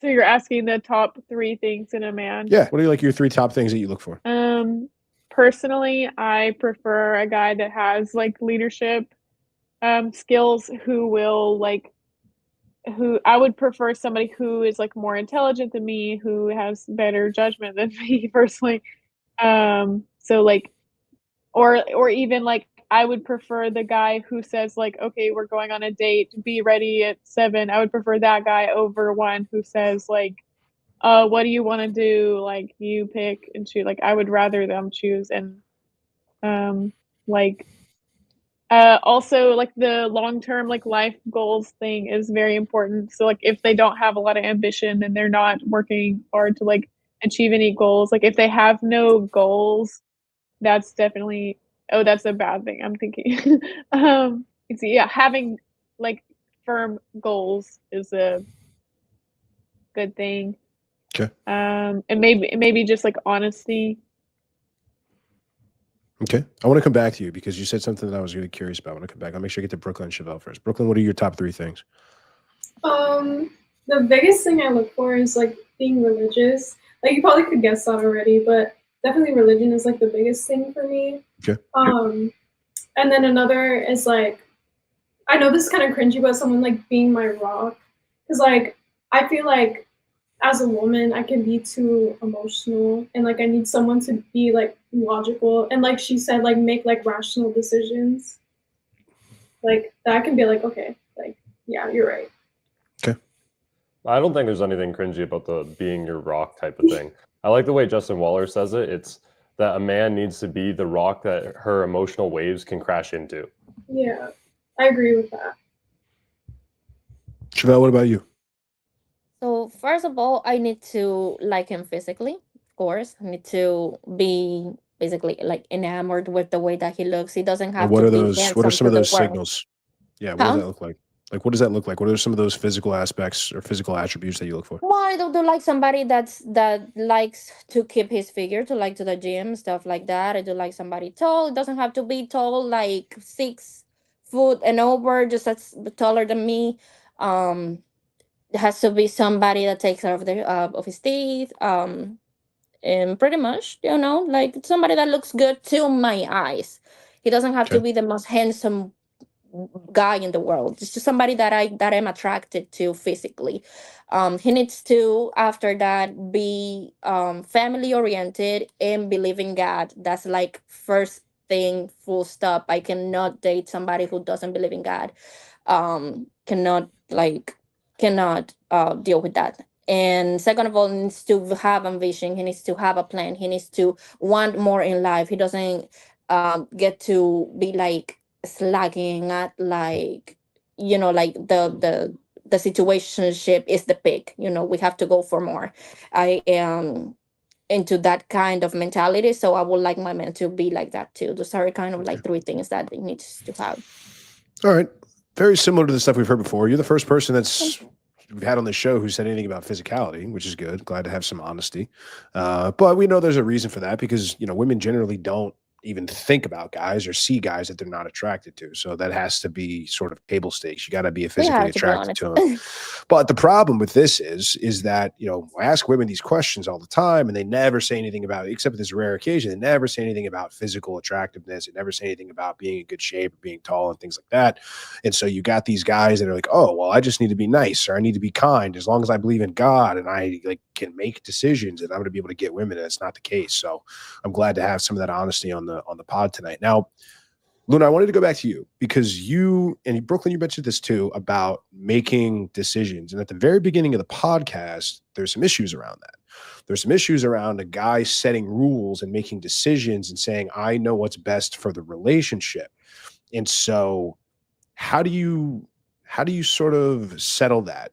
So you're asking the top 3 things in a man? Yeah. What are like your 3 top things that you look for? Personally, I prefer a guy that has like leadership skills who will like who I would prefer somebody who is like more intelligent than me, who has better judgment than me personally. So like or even like I would prefer the guy who says like, okay, we're going on a date, be ready at 7. I would prefer that guy over one who says like, what do you want to do? Like you pick and choose. Like I would rather them choose and like also like the long term like life goals thing is very important. So like if they don't have a lot of ambition and they're not working hard to like achieve any goals, like if they have no goals, that's definitely that's a bad thing. I'm thinking. It's yeah, having like firm goals is a good thing. Okay. And maybe just like honesty. Okay. I want to come back to you because you said something that I was really curious about. When I come back, I'll make sure I get to Brooklyn and Chevelle first. Brooklyn, what are your top 3 things? The biggest thing I look for is like being religious. Like you probably could guess that already, but definitely religion is like the biggest thing for me. Okay. And then another is like, I know this is kind of cringy, but someone like being my rock. Because like I feel like as a woman I can be too emotional and like I need someone to be like logical and like she said, like make like rational decisions. Like that can be like, okay, like yeah, you're right. Okay. I don't think there's anything cringy about the being your rock type of thing. I like the way Justin Waller says it. It's that a man needs to be the rock that her emotional waves can crash into. Yeah, I agree with that. Chevelle, what about you? So first of all, I need to like him physically, of course. I need to be basically like enamored with the way that he looks. He doesn't And have what to are be those? What are handsome some to of the those world. signals? Yeah. What does Huh? that look like? Like, what does that look like? What are some of those physical aspects or physical attributes that you look for? Well, I do like somebody that likes to keep his figure, to like to the gym, stuff like that. I do like somebody tall. It doesn't have to be tall, like 6 foot and over, just that's taller than me. It has to be somebody that takes care of his teeth. And pretty much, like somebody that looks good to my eyes. He doesn't have to Okay. be the most handsome guy in the world. It's just somebody that I'm attracted to physically. He needs to after that be family oriented and believe in God. That's like first thing, full stop. I cannot date somebody who doesn't believe in God. Cannot deal with that. And second of all, he needs to have ambition. He needs to have a plan. He needs to want more in life. He doesn't get to be like slacking at like like the situationship is the peak. We have to go for more. I am into that kind of mentality, so I would like my men to be like that too. Those are kind of Okay. like 3 things that he needs to have. All right. Very similar to the stuff we've heard before. You're the first person that's we've had on the show who said anything about physicality, which is good. Glad to have some honesty. But we know there's a reason for that because, women generally don't even think about guys or see guys that they're not attracted to. So that has to be sort of table stakes. You got to be We physically have to be attracted honest. to them. But the problem with this is that, I ask women these questions all the time and they never say anything about, except for this rare occasion, they never say anything about physical attractiveness. They never say anything about being in good shape or being tall and things like that. And so you got these guys that are like, oh, well, I just need to be nice or I need to be kind as long as I believe in God and I like can make decisions and I'm going to be able to get women. And that's not the case. So I'm glad to have some of that honesty on the pod tonight. Now, Luna, I wanted to go back to you because you and Brooklyn, you mentioned this too about making decisions. And at the very beginning of the podcast, there's some issues around that. There's some issues around a guy setting rules and making decisions and saying, I know what's best for the relationship. And so how do you sort of settle that?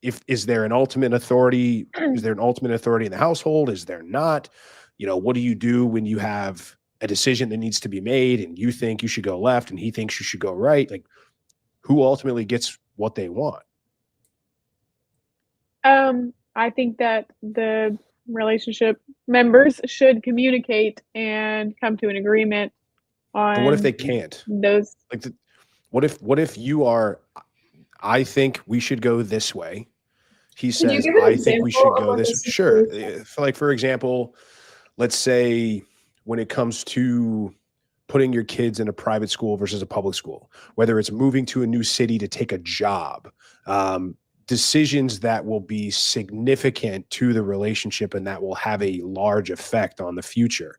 Is there an ultimate authority? Is there an ultimate authority in the household? Is there not? What do you do when you have a decision that needs to be made and you think you should go left and he thinks you should go right? Like, who ultimately gets what they want? I think that the relationship members should communicate and come to an agreement But what if they on can't? those. Like, what if you are, I think we should go this way. He Can you says, give an I think we should example of go like a this. Sure. situation? For example, let's say when it comes to putting your kids in a private school versus a public school, whether it's moving to a new city to take a job, decisions that will be significant to the relationship and that will have a large effect on the future.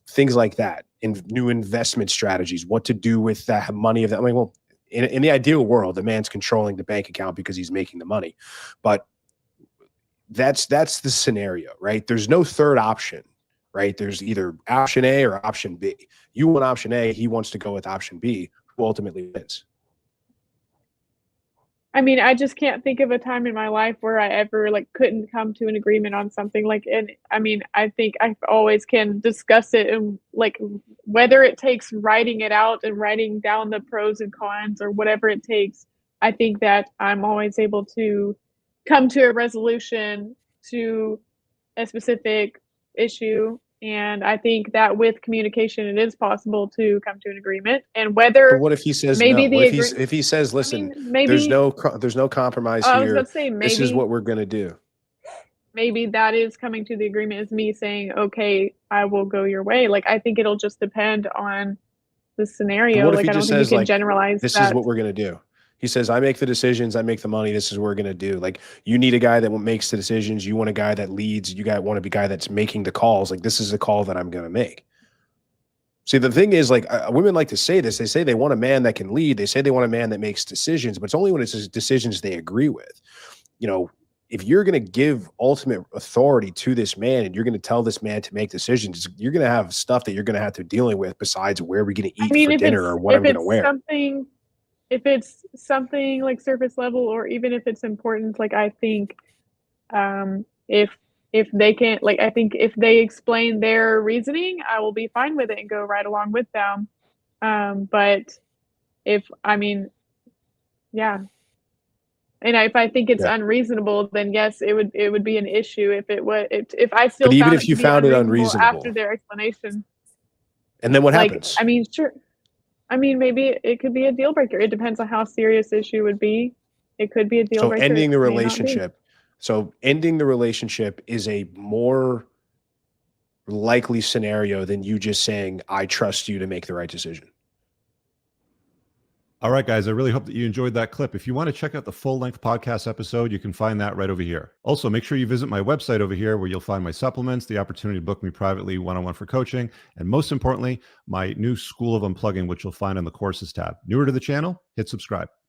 Things like that, in new investment strategies, what to do with that money of that. I mean, well, in the ideal world, the man's controlling the bank account because he's making the money, but that's the scenario, right? There's no third option, right? There's either option A or option B. You want option A, he wants to go with option B, who ultimately wins. I mean, I just can't think of a time in my life where I ever like couldn't come to an agreement on something. Like, and I mean, I think I always can discuss it, and like whether it takes writing it out and writing down the pros and cons or whatever it takes, I think that I'm always able to come to a resolution to a specific issue. And I think that with communication, it is possible to come to an agreement. And But whether what if he says maybe no? the What agreement, if he says, I listen, mean, maybe there's no compromise I was about here. to say This is what we're going to do. maybe that is coming to the agreement is me saying, okay, I will go your way. Like, I think it'll just depend on the scenario. What if Like, he I don't just think you says, can like, generalize this is that. what we're going to do? He says, I make the decisions, I make the money. This is what we're going to do. Like, you need a guy that makes the decisions. You want a guy that leads. You want to be a guy that's making the calls. Like, this is the call that I'm going to make. See, the thing is, like, women like to say this. They say they want a man that can lead. They say they want a man that makes decisions, but it's only when it's decisions they agree with. You know, if you're going to give ultimate authority to this man and you're going to tell this man to make decisions, you're going to have stuff that you're going to have to dealing with besides where we're going to I eat mean, for dinner or what I'm going to wear. if it's something like surface level, or even if it's important, like I think, if they can't, like, I think if they explain their reasoning, I will be fine with it and go right along with them. But I mean, yeah. And if I think it's Yeah. unreasonable, then yes, it would be an issue if I still But even found if it you to be found it unreasonable after unreasonable, their explanation. and then what Like, happens? I mean, sure. I mean, maybe it could be a deal breaker. It depends on how serious the issue would be. It could be a deal So breaker. ending the It may not be. relationship. So ending the relationship is a more likely scenario than you just saying, I trust you to make the right decision. All right, guys, I really hope that you enjoyed that clip. If you want to check out the full-length podcast episode, you can find that right over here. Also, make sure you visit my website over here where you'll find my supplements, the opportunity to book me privately one-on-one for coaching, and most importantly, my new School of Unplugging, which you'll find on the Courses tab. Newer to the channel? Hit subscribe.